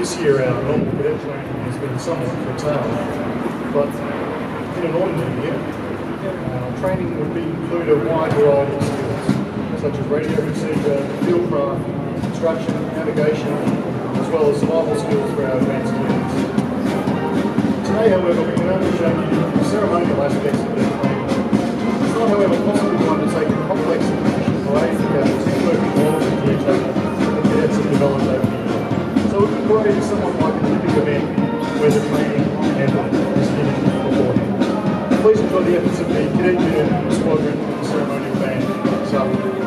This year our normal cadet training has been somewhat curtailed, but in an ordinary year, training would include a wide variety of skills, such as radio procedure, fieldcraft, construction, navigation, as well as survival skills for our advanced units. Today, however, we can only show you the ceremonial aspects of the training. It's not, however, possible to undertake a complex and efficient array of teamwork and knowledge with each other that the cadets have developed over the years. So it would create somewhat like an Olympic event where the training and is finished beforehand. Please enjoy the efforts of the cadet unit, Squadron, and the Ceremonial Band this afternoon.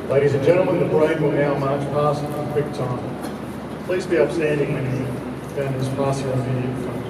Ladies and gentlemen, the parade will now march past in quick time. Please be upstanding when the band is passing on the immediate front.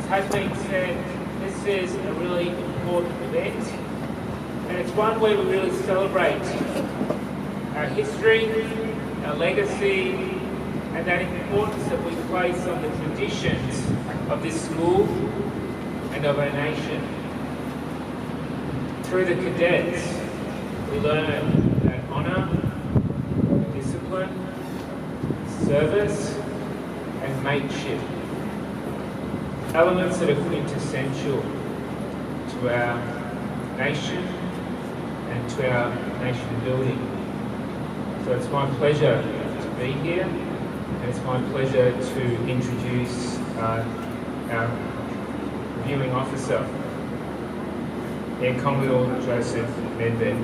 as has been said, this is a really important event, and it's one where we really celebrate our history, our legacy, and that importance that we place on the traditions of this school and of our nation. Through the cadets, we learn that honour, discipline, service, and mateship, elements that are quintessential to our nation and to our nation building. So it's my pleasure to be here, and it's my pleasure to introduce our reviewing officer, Air Commodore Joseph Medved,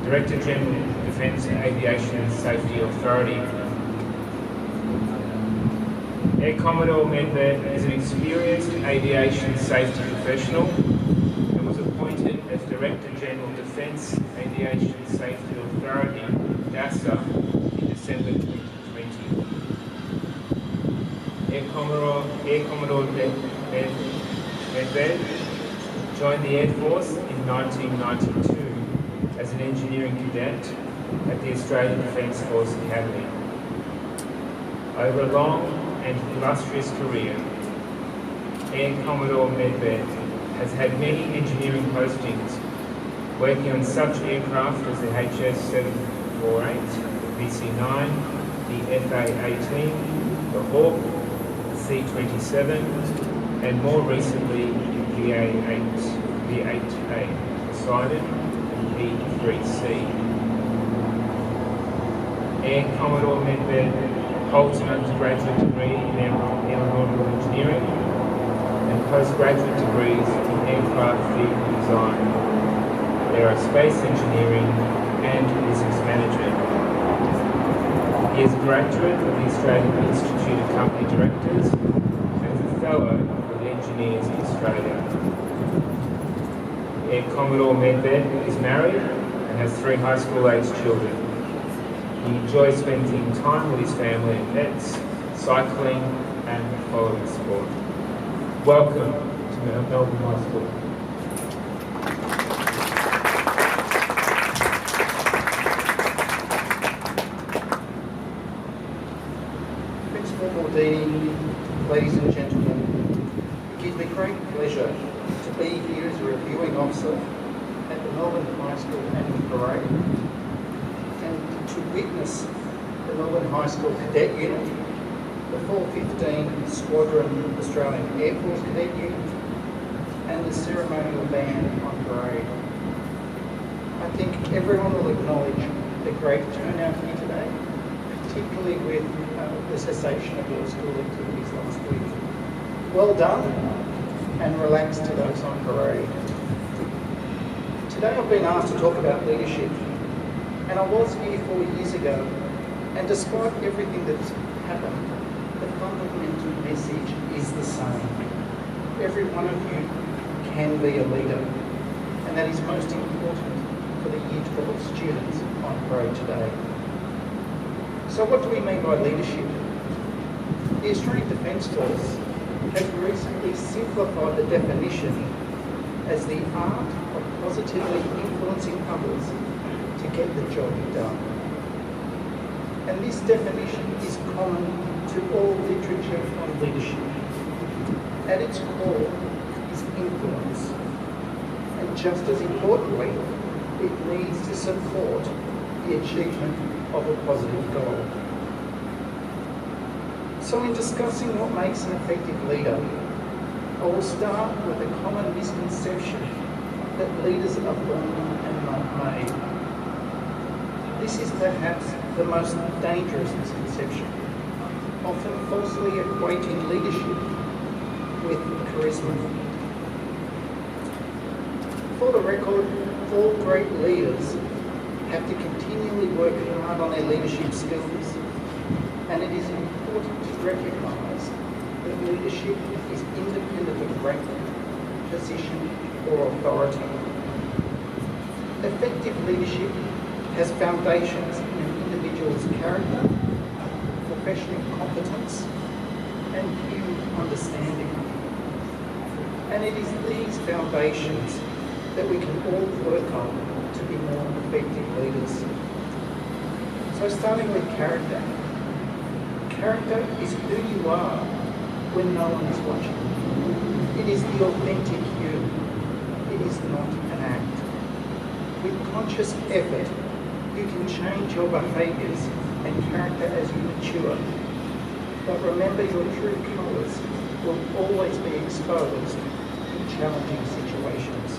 Director General, Defence Aviation and Safety Authority. Air Commodore Medved is an experienced aviation safety professional and was appointed as Director General, Defence Aviation Safety Authority, DASA, in December 2020. Air Commodore Medved joined the Air Force in 1992 as an engineering cadet at the Australian Defence Force Academy. Over a long and illustrious career, Air Commodore Medved has had many engineering postings, working on such aircraft as the MHSACU, the VC-9, the FA-18, the Hawk, the C-27, and more recently the A-8A, Poseidon, and P-3C. Air Commodore Medved holds an undergraduate degree in aeronautical engineering and postgraduate degrees in aircraft vehicle design, aerospace engineering, and business management. He is a graduate of the Australian Institute of Company Directors and is a fellow of Engineers in Australia. Air Commodore Medved is married and has 3 high school-aged children. He enjoys spending time with his family and pets, cycling, and following sport. Welcome to Melbourne High School. Principal Mordini, ladies and gentlemen, it gives me great pleasure to be here as a reviewing officer at the Melbourne High School Annual Parade, and to witness the Melbourne High School Cadet Unit, the 415 Squadron Australian Air Force Cadet Unit, and the Ceremonial Band on parade. I think everyone will acknowledge the great turnout here today, particularly with the cessation of all school activities last week. Well done, and relax to those on parade. Today I've been asked to talk about leadership, and I was here 4 years ago, and despite everything that's happened, the fundamental message is the same. Every one of you can be a leader, and that is most important for the Year 12 students on parade today. So what do we mean by leadership? The Australian Defence Force has recently simplified the definition as the art of positively influencing others to get the job done. And this definition is common to all literature on leadership. At its core is influence, and just as importantly, it needs to support the achievement of a positive goal. So in discussing what makes an effective leader, I will start with a common misconception that leaders are born and not made. This is perhaps the most dangerous misconception, often falsely equating leadership with charisma. For the record, all great leaders have to continually work hard on their leadership skills, and it is important to recognise that leadership is independent of rank, position, or authority. Effective leadership has foundations in an individual's character, professional competence, and human understanding. And it is these foundations that we can all work on to be more effective leaders. So starting with character. Character is who you are when no one is watching. It is the authentic you. It is not an act. With conscious effort, you can change your behaviours and character as you mature. But remember, your true colours will always be exposed in challenging situations.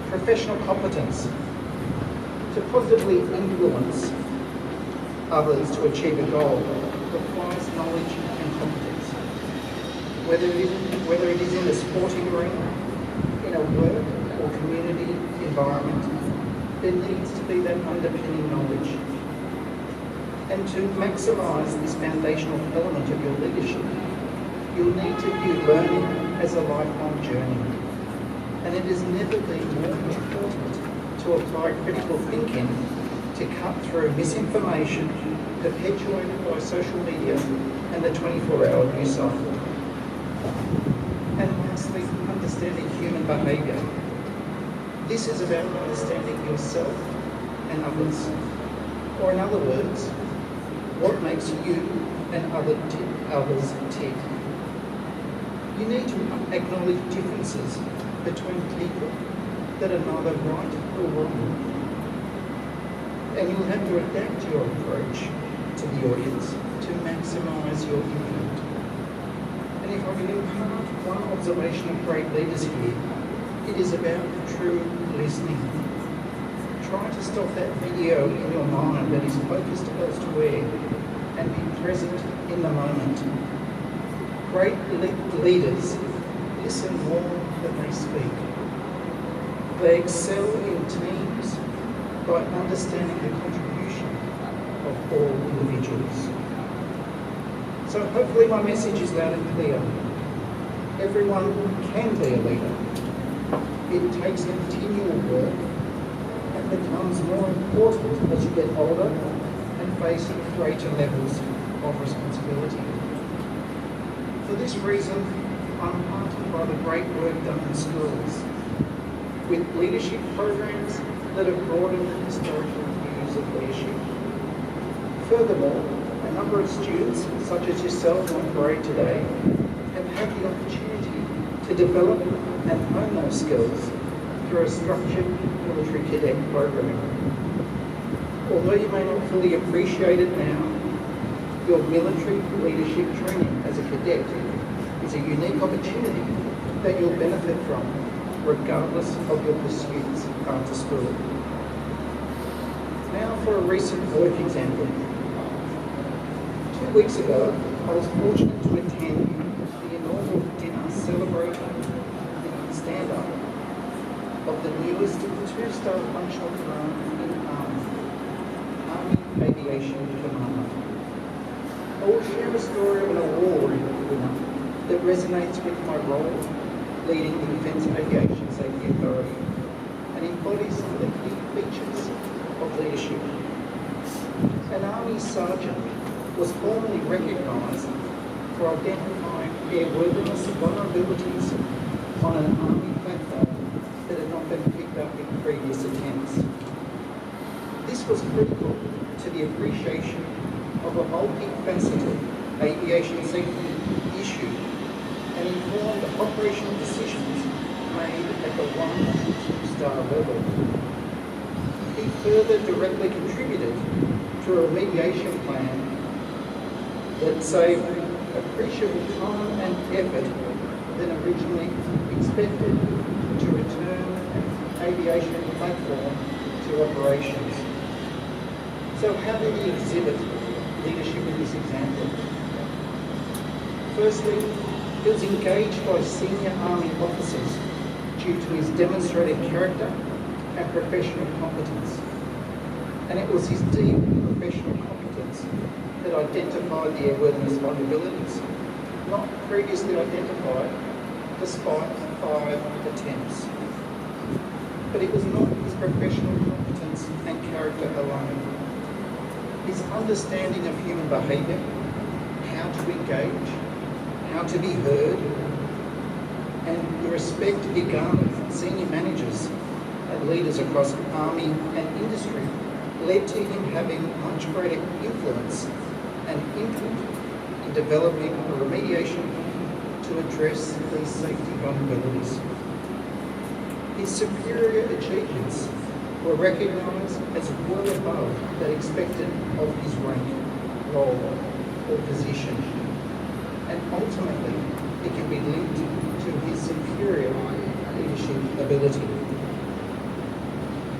Professional competence. To positively influence others to achieve a goal requires knowledge and competence. Whether it is in a sporting arena, in a work or community environment, there needs to be that underpinning knowledge. And to maximise this foundational element of your leadership, you'll need to view learning as a lifelong journey. And it has never been more important to apply critical thinking to cut through misinformation perpetuated by social media and the 24-hour news cycle. And lastly, understanding human behaviour. This is about understanding yourself and others. Or in other words, what makes you and others tick. You need to acknowledge differences between people that are neither right or wrong. And you'll have to adapt your approach to the audience to maximise your impact. And if I can impart one observation of great leaders here, it is about true listening. Try to stop that video in your mind that is focused elsewhere and be present in the moment. Great leaders listen more than they speak. They excel in teams by understanding the contribution of all individuals. So hopefully my message is loud and clear. Everyone can be a leader. It takes continual work and becomes more important as you get older and face greater levels of responsibility. For this reason, I'm heartened by the great work done in schools with leadership programs that have broadened the historical views of leadership. Furthermore, a number of students, such as yourselves on parade today, have had the opportunity to develop and hone those skills through a structured military cadet program. Although you may not fully appreciate it now, your military leadership training as a cadet is a unique opportunity that you'll benefit from regardless of your pursuits after school. Now for a recent work example. 2 weeks ago, I was fortunate to attend the inaugural dinner celebrating the stand-up of the newest 2-star functional command in Army Aviation Commodore. I will share a story of an award winner that resonates with my role leading the Defence Aviation Safety Authority and embodies some of the key features of leadership. An Army Sergeant was formally recognised for identifying airworthiness vulnerabilities on an Army platform that had not been picked up in previous attempts. This was critical to the appreciation of a multifaceted aviation safety issue and informed operational decisions made at the 1 and 2-star level. He further directly contributed to a remediation plan that saved appreciable time and effort than originally expected to return an aviation platform to operations. So how did he exhibit leadership in this example? Firstly, he was engaged by senior Army officers due to his demonstrated character and professional competence. And it was his deep professional competence that identified the airworthiness vulnerabilities, not previously identified despite 5 attempts. But it was not his professional competence and character alone. His understanding of human behaviour, how to engage, how to be heard, and the respect he garnered from senior managers and leaders across army and industry led to him having much greater influence and input in developing a remediation to address these safety vulnerabilities. His superior achievements were recognised as well above that expected of his rank, role or position, and ultimately it can be linked to his superior leadership ability.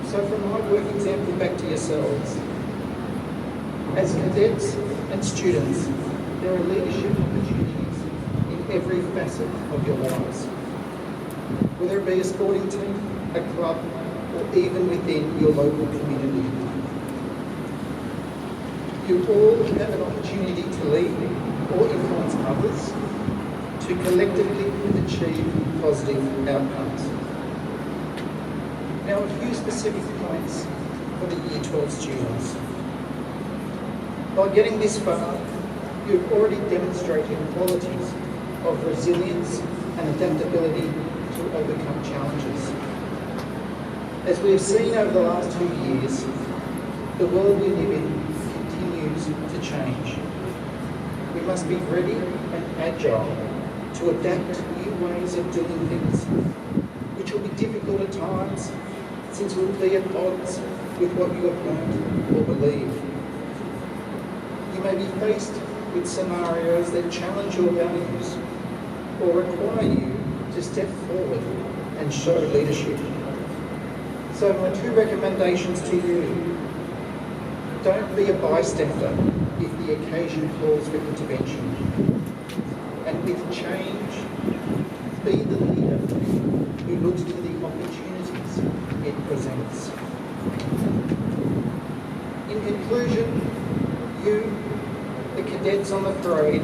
So from my work example back to yourselves, as cadets and students, there are leadership opportunities in every facet of your lives, whether it be a sporting team, a club, or even within your local community. You all have an opportunity to lead or influence others to collectively achieve positive outcomes. Now, a few specific points for the Year 12 students. By getting this far, you've already demonstrated qualities of resilience and adaptability to overcome challenges. As we have seen over the last 2 years, the world we live in continues to change. We must be ready and agile to adapt to new ways of doing things, which will be difficult at times since we'll be at odds with what you have learned or believe. You may be faced with scenarios that challenge your values or require you to step forward and show leadership. So my 2 recommendations to you: don't be a bystander if the occasion calls for intervention. And with change, be the leader who looks to the opportunities it presents. In conclusion, you, the cadets on the parade,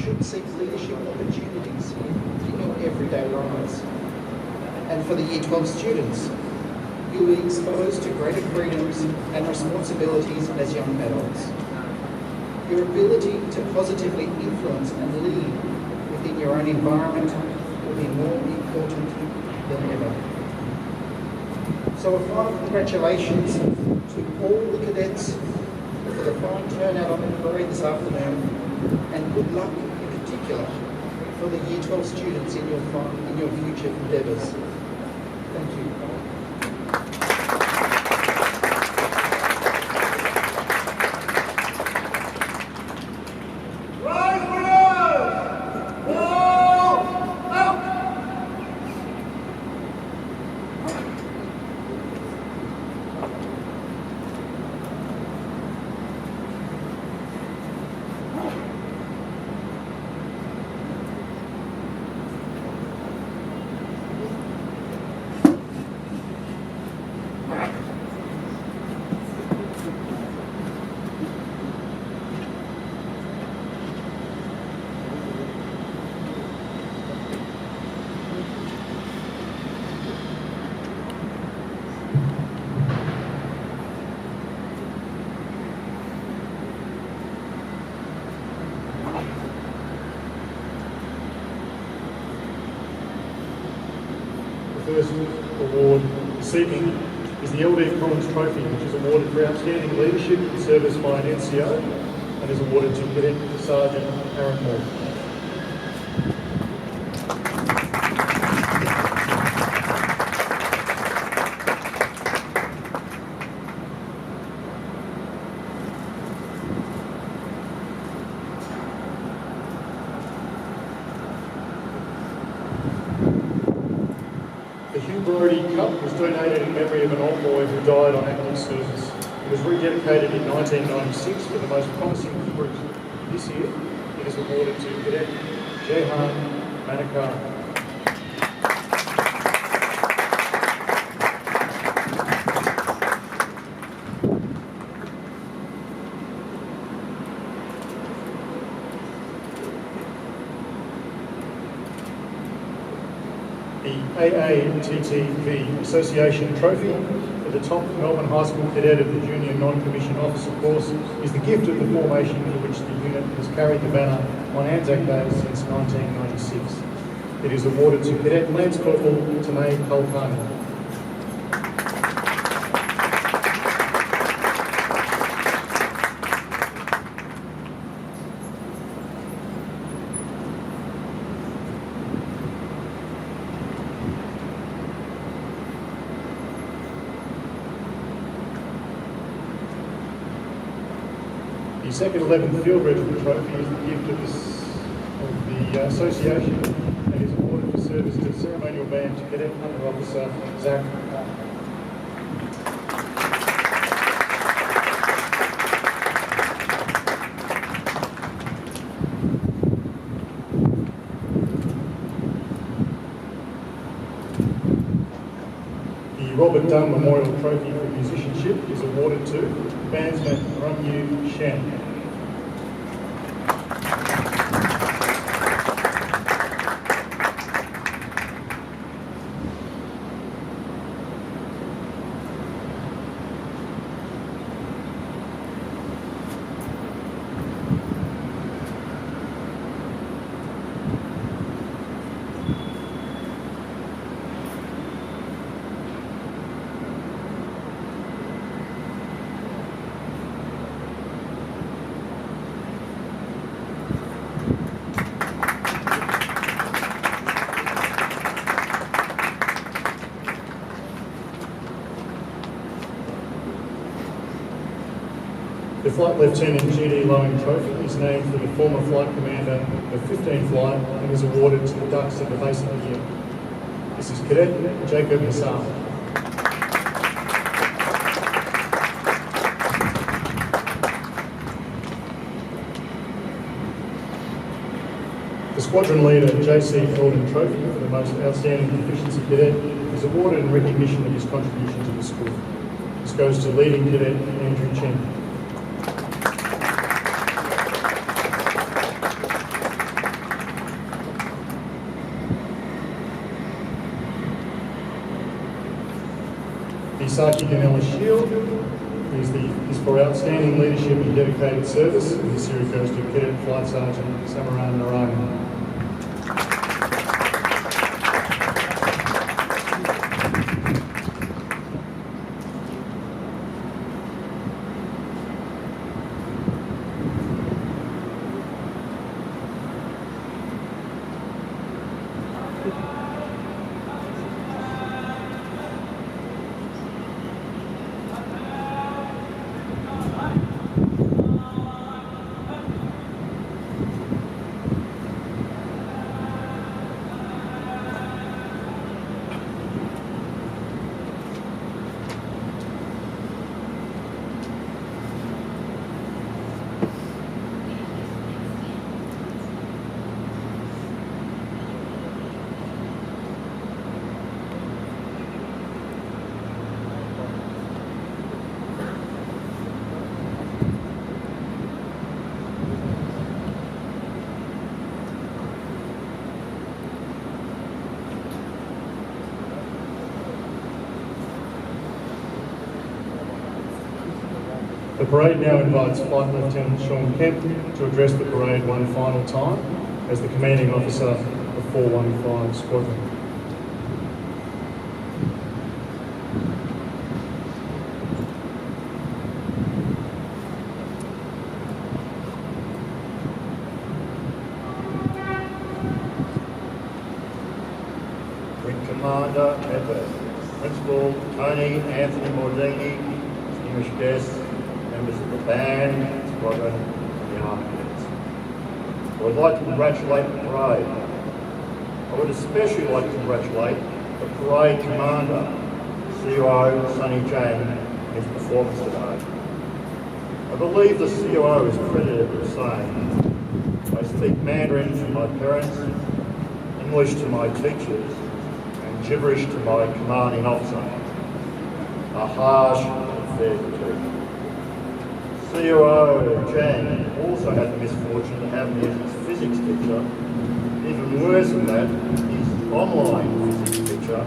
should seek leadership opportunities in your everyday lives. And for the Year 12 students, you will be exposed to greater freedoms and responsibilities as young adults. Your ability to positively influence and lead within your own environment will be more important than ever. So a final congratulations to all the cadets for the fine turnout on the parade this afternoon, and good luck in particular for the Year 12 students in your future endeavours. Thank you. First award this evening is the LD Collins Trophy, which is awarded for outstanding leadership and service by an NCO and is awarded to Cadet Sergeant Aaron Moore. Cup was donated in memory of an old boy who died on active service. It was rededicated in 1996 for the most promising recruit. This year, it is awarded to Cadet Jehan Manakar. The AATTV Association Trophy for the top Melbourne High School cadet of the Junior Non-Commissioned Officer course is the gift of the formation for which the unit has carried the banner on Anzac Day since 1996. It is awarded to Cadet Lance Corporal Tanay Kulkarni. The second 11th Field Regiment Trophy is the gift of the Association and is awarded for service to Ceremonial Band to Cadet Under Officer Zach. The Robert Dunn Memorial Trophy for Musicianship is awarded to Bandsman Rumyu Shen. The Flight Lieutenant GD Lowen Trophy is named for the former flight commander of 15 Flight and is awarded to the Ducks of the basic year. This is Cadet Jacob Hassar. The Squadron Leader JC Eldon Trophy for the most outstanding proficiency cadet is awarded in recognition of his contribution to the school. This goes to leading cadet Andrew Chen. The Saki Ganella Shield is for outstanding leadership and dedicated service, and this series goes to Cadet Flight Sergeant Samaran Narayan. The parade now invites Flight Lieutenant Sean Kemp to address the parade one final time as the commanding officer of 415 Squadron. Wing Commander Medved, Principal Tony Anthony Mordini, distinguished guests, members of the band, squadron, and the army cadets. I would like to congratulate the parade. I would especially like to congratulate the parade commander, COO Sonny Jane, in his performance today. I believe the COO is credited with saying, I speak Mandarin to my parents, English to my teachers, and gibberish to my commanding officer. A harsh and fair critique. COO Jan also had the misfortune to have me as his physics teacher. Even worse than that, his online physics teacher.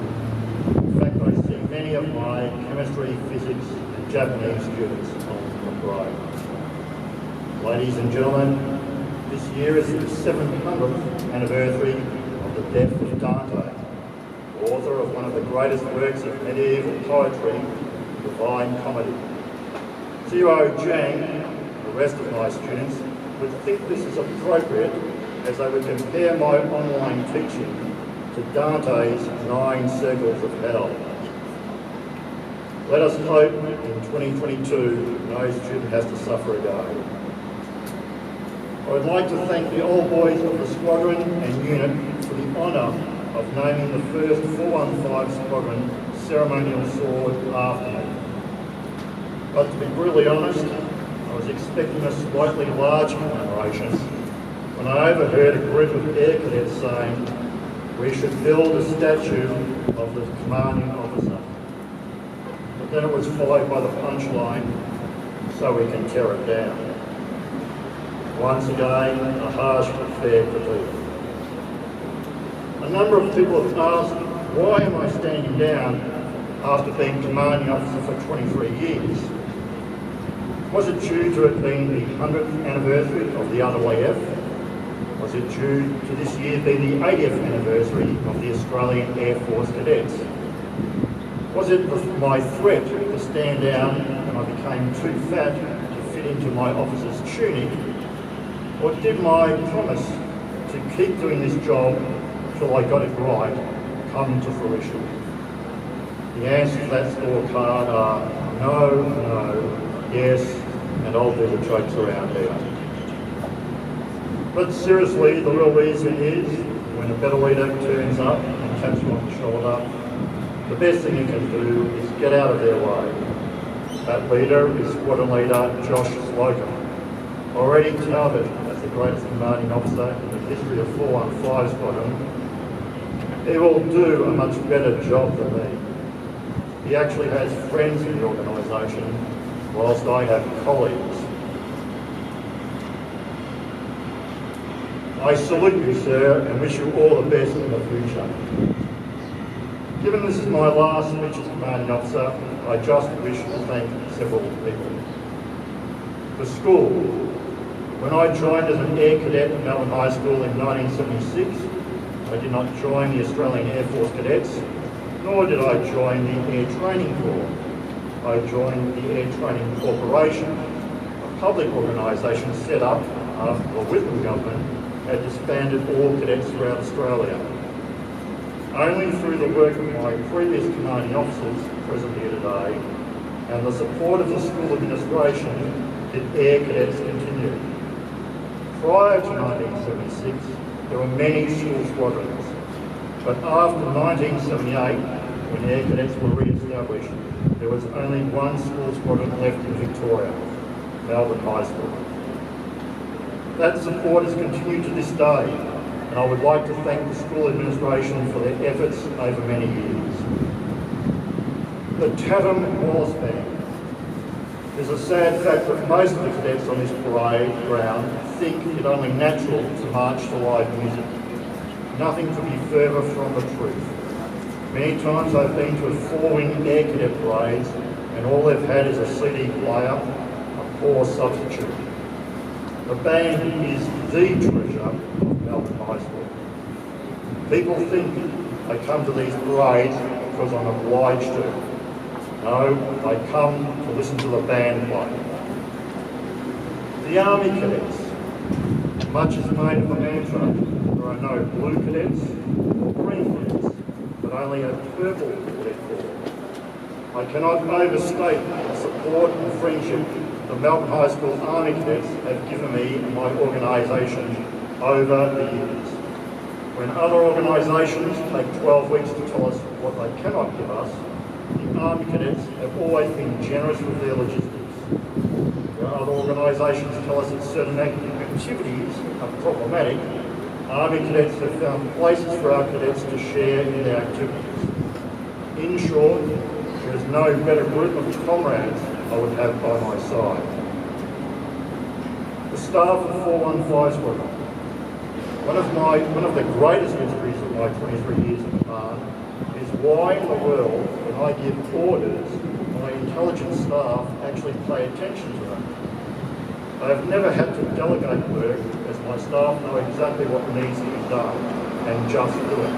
In fact, I see many of my chemistry, physics, and Japanese students on the parade. Ladies and gentlemen, this year is the 700th anniversary of the death of Dante, author of one of the greatest works of medieval poetry, Divine Comedy. Zero Jang and the rest of my students would think this is appropriate as they would compare my online teaching to Dante's 9 circles of hell. Let us hope in 2022 no student has to suffer again. I would like to thank the old boys of the squadron and unit for the honour of naming the first 415 squadron ceremonial sword after me. But to be brutally honest, I was expecting a slightly larger commemoration when I overheard a group of air cadets saying we should build a statue of the commanding officer. But then it was followed by the punchline, so we can tear it down. Once again, a harsh but fair critique. A number of people have asked, why am I standing down after being commanding officer for 23 years? Was it due to it being the 100th anniversary of the RAAF? Was it due to this year being the 80th anniversary of the Australian Air Force Cadets? Was it my threat to stand down when I became too fat to fit into my officer's tunic? Or did my promise to keep doing this job till I got it right come to fruition? The answers to that scorecard are no, no, yes, and I'll do the jokes around here. But seriously, the real reason is when a better leader turns up and taps you on the shoulder, the best thing you can do is get out of their way. That leader is Squadron Leader Josh Slocum, already touted as the greatest commanding officer in the history of 415 Squadron. He will do a much better job than me. He actually has friends in the organisation, whilst I have colleagues. I salute you, sir, and wish you all the best in the future. Given this is my last speech as commanding officer, I just wish to thank several people. The school. When I joined as an air cadet at Melbourne High School in 1976, I did not join the Australian Air Force Cadets, nor did I join the Air Training Corps. I joined the Air Training Corporation, a public organisation set up after the Whitlam government had disbanded all cadets throughout Australia. Only through the work of my previous commanding officers present here today and the support of the school administration did Air Cadets continue. Prior to 1976, there were many school squadrons, but after 1978, when Air Cadets were re-established, there was only one school squadron left in Victoria, Melbourne High School. That support has continued to this day, and I would like to thank the school administration for their efforts over many years. The Tatham Wallace Band. There's a sad fact that most of the cadets on this parade ground think it only natural to march to live music. Nothing could be further from the truth. Many times I've been to 4-wing air cadet parades and all they've had is a CD player, a poor substitute. The band is the treasure of Melbourne High School. People think I come to these parades because I'm obliged to. No, I come to listen to the band play. The Army Cadets. Much is made of the mantra, there are no blue cadets or green cadets, but only a purple cadet corps. I cannot overstate the support and friendship the Melbourne High School Army Cadets have given me and my organisation over the years. When other organisations take 12 weeks to tell us what they cannot give us, the Army Cadets have always been generous with their logistics. Where other organisations tell us that certain activities are problematic, Army Cadets have found places for our cadets to share in their activities. In short, there is no better group of comrades I would have by my side. The staff of 415 Squadron. One of the greatest mysteries of my 23 years in command is why in the world, when I give orders, my intelligence staff actually pay attention to them. I have never had to delegate work as my staff know exactly what needs to be done and just do it.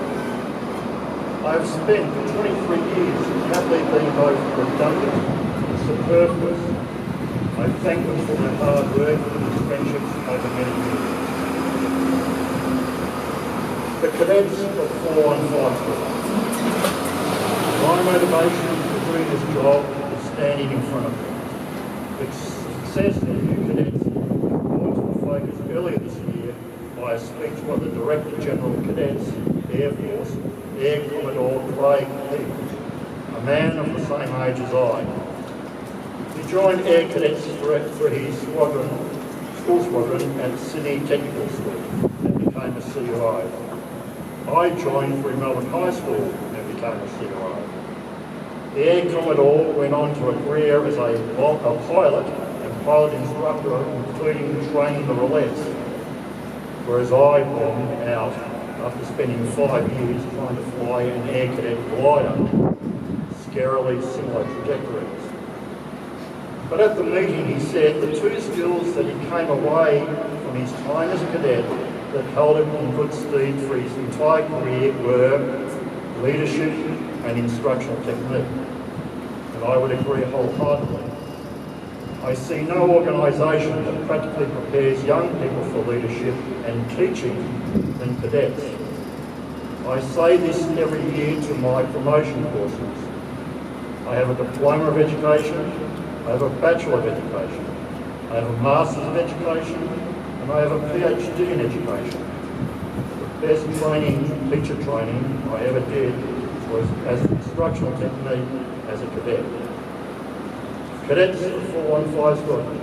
I have spent 23 years happily being both redundant and superfluous. I thank them for their hard work and friendships over many years. The cadets of 4 and 5 Squadron. My motivation for doing this job is standing in front of them. The success of the new cadets was brought to a focus earlier this year by a speech by the Director General of Cadets, Air Force, Air Commodore Craig Heath, a man of the same age as I. He joined Air Cadets for his school squadron at Sydney Technical School and became a CUO. I joined for Melbourne High School and became a CUO. The Air Commodore went on to a career as a pilot and pilot instructor, including training the roulettes, whereas I bombed out after spending 5 years trying to fly an Air Cadet glider, scarily similar trajectories. But at the meeting he said the two skills that he came away from his time as a cadet that held him in good stead for his entire career were leadership and instructional technique. And I would agree wholeheartedly. I see no organisation that practically prepares young people for leadership and teaching than cadets. I say this every year to my promotion courses. I have a diploma of education, I have a bachelor of education, I have a master's of education, and I have a PhD in education. The best teacher training I ever did was as an instructional technique as a cadet. Cadets of 415 Squadron.